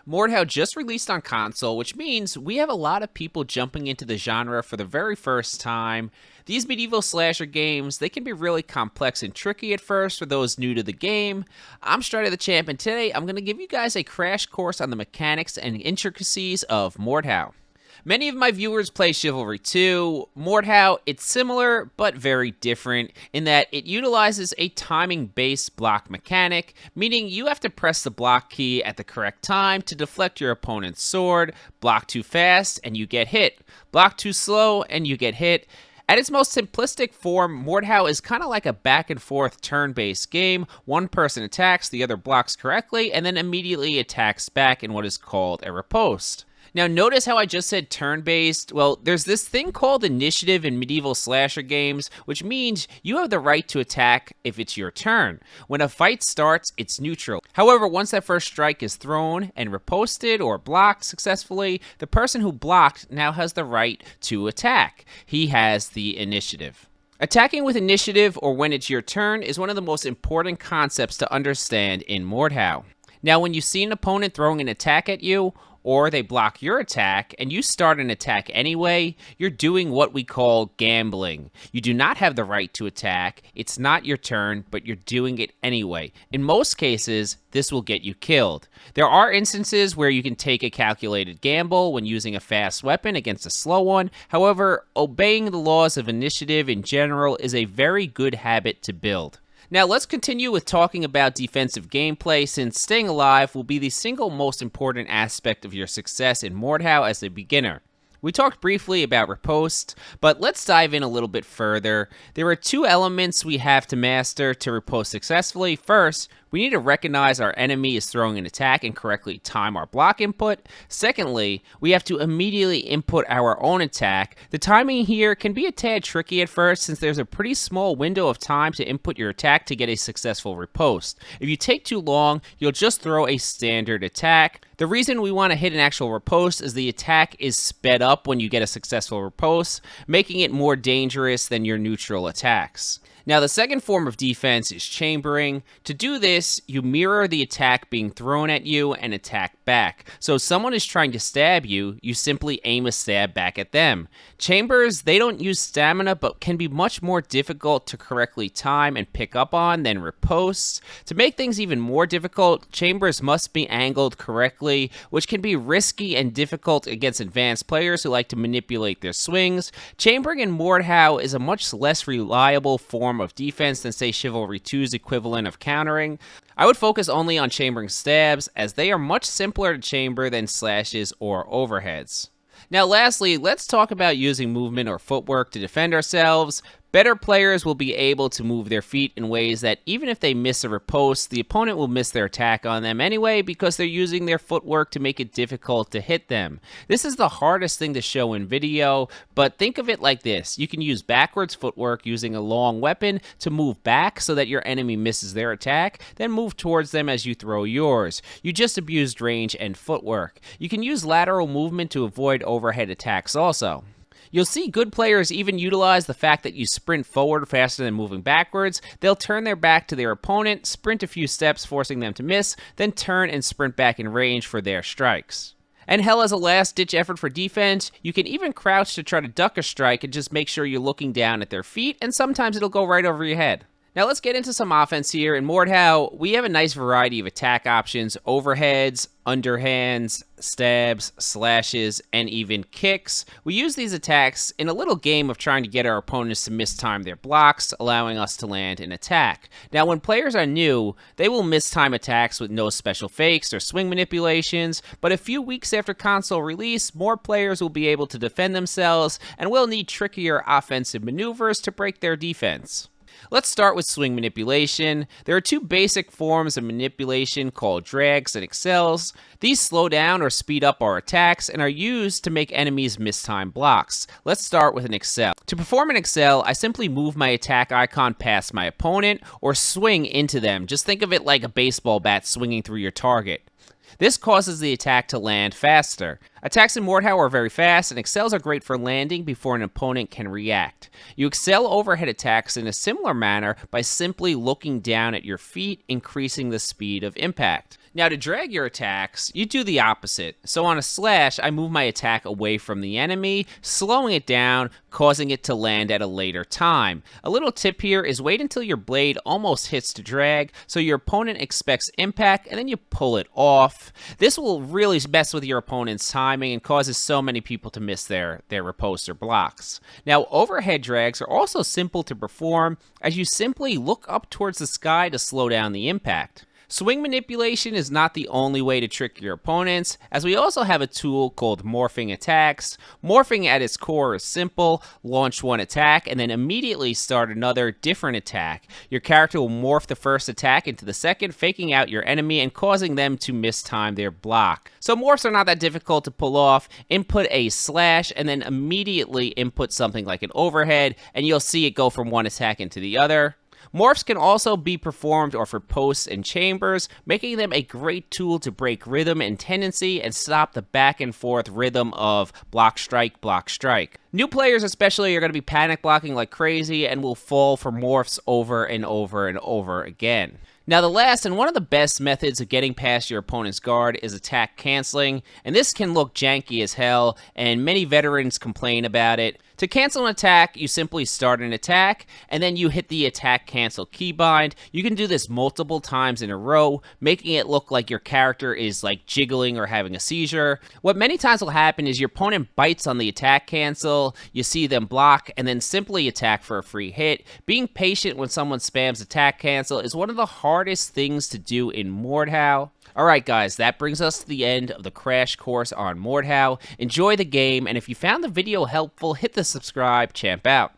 Mordhau just released on console, which means we have a lot of people jumping into the genre for the very first time. These medieval slasher games, they can be really complex and tricky at first for those new to the game. I'm Strider the Champ, and today I'm going to give you guys a crash course on the mechanics and intricacies of Mordhau. Many of my viewers play Chivalry 2. Mordhau, it's similar, but very different in that it utilizes a timing-based block mechanic, meaning you have to press the block key at the correct time to deflect your opponent's sword. Block too fast, and you get hit. Block too slow, and you get hit. At its most simplistic form, Mordhau is kind of like a back-and-forth turn-based game. One person attacks, the other blocks correctly, and then immediately attacks back in what is called a riposte. Now, notice how I just said turn-based? Well, there's this thing called initiative in medieval slasher games, which means you have the right to attack if it's your turn. When a fight starts, it's neutral. However, once that first strike is thrown and riposted or blocked successfully, the person who blocked now has the right to attack. He has the initiative. Attacking with initiative, or when it's your turn, is one of the most important concepts to understand in Mordhau. Now, when you see an opponent throwing an attack at you, or they block your attack, and you start an attack anyway, you're doing what we call gambling. You do not have the right to attack, it's not your turn, but you're doing it anyway. In most cases, this will get you killed. There are instances where you can take a calculated gamble when using a fast weapon against a slow one. However, obeying the laws of initiative in general is a very good habit to build. Now let's continue with talking about defensive gameplay, since staying alive will be the single most important aspect of your success in Mordhau as a beginner. We talked briefly about riposte, but let's dive in a little bit further. There are two elements we have to master to riposte successfully. First, we need to recognize our enemy is throwing an attack and correctly time our block input. Secondly, we have to immediately input our own attack. The timing here can be a tad tricky at first, since there's a pretty small window of time to input your attack to get a successful riposte. If you take too long, you'll just throw a standard attack. The reason we want to hit an actual riposte is the attack is sped up when you get a successful riposte, making it more dangerous than your neutral attacks. Now, the second form of defense is chambering. To do this, you mirror the attack being thrown at you and attack back. So if someone is trying to stab you, you simply aim a stab back at them. Chambers, they don't use stamina, but can be much more difficult to correctly time and pick up on than ripostes. To make things even more difficult, chambers must be angled correctly, which can be risky and difficult against advanced players who like to manipulate their swings. Chambering in Mordhau is a much less reliable form of defense than, say, Chivalry 2's equivalent of countering. I would focus only on chambering stabs, as they are much simpler to chamber than slashes or overheads. Now lastly, let's talk about using movement or footwork to defend ourselves. Better players will be able to move their feet in ways that even if they miss a riposte, the opponent will miss their attack on them anyway, because they're using their footwork to make it difficult to hit them. This is the hardest thing to show in video, but think of it like this. You can use backwards footwork using a long weapon to move back so that your enemy misses their attack, then move towards them as you throw yours. You just abused range and footwork. You can use lateral movement to avoid overhead attacks also. You'll see good players even utilize the fact that you sprint forward faster than moving backwards. They'll turn their back to their opponent, sprint a few steps forcing them to miss, then turn and sprint back in range for their strikes. And hell, as a last-ditch effort for defense, you can even crouch to try to duck a strike and just make sure you're looking down at their feet, and sometimes it'll go right over your head. Now let's get into some offense here. In Mordhau, we have a nice variety of attack options: overheads, underhands, stabs, slashes, and even kicks. We use these attacks in a little game of trying to get our opponents to mistime their blocks, allowing us to land an attack. Now, when players are new, they will mistime attacks with no special fakes or swing manipulations, but a few weeks after console release, more players will be able to defend themselves and will need trickier offensive maneuvers to break their defense. Let's start with swing manipulation. There are two basic forms of manipulation called drags and accels. These slow down or speed up our attacks and are used to make enemies mistime blocks. Let's start with an accel. To perform an accel, I simply move my attack icon past my opponent or swing into them. Just think of it like a baseball bat swinging through your target. This causes the attack to land faster. Attacks in Mordhau are very fast, and accels are great for landing before an opponent can react. You accel overhead attacks in a similar manner by simply looking down at your feet, increasing the speed of impact. Now, to drag your attacks, you do the opposite. So on a slash, I move my attack away from the enemy, slowing it down, causing it to land at a later time. A little tip here is wait until your blade almost hits the drag, so your opponent expects impact, and then you pull it off. This will really mess with your opponent's timing and causes so many people to miss their riposte or blocks. Now, overhead drags are also simple to perform, as you simply look up towards the sky to slow down the impact. Swing manipulation is not the only way to trick your opponents, as we also have a tool called morphing attacks. Morphing at its core is simple: launch one attack and then immediately start another different attack. Your character will morph the first attack into the second, faking out your enemy and causing them to mistime their block. So morphs are not that difficult to pull off. Input a slash and then immediately input something like an overhead, and you'll see it go from one attack into the other. Morphs can also be performed or for posts and chambers, making them a great tool to break rhythm and tendency and stop the back and forth rhythm of block, strike, block, strike. New players especially are going to be panic blocking like crazy and will fall for morphs over and over and over again. Now, the last and one of the best methods of getting past your opponent's guard is attack canceling, and this can look janky as hell, and many veterans complain about it. To cancel an attack, you simply start an attack, and then you hit the attack cancel keybind. You can do this multiple times in a row, making it look like your character is like jiggling or having a seizure. What many times will happen is your opponent bites on the attack cancel, you see them block, and then simply attack for a free hit. Being patient when someone spams attack cancel is one of the hardest things to do in Mordhau. Alright guys, that brings us to the end of the crash course on Mordhau. Enjoy the game, and if you found the video helpful, hit the subscribe, champ out.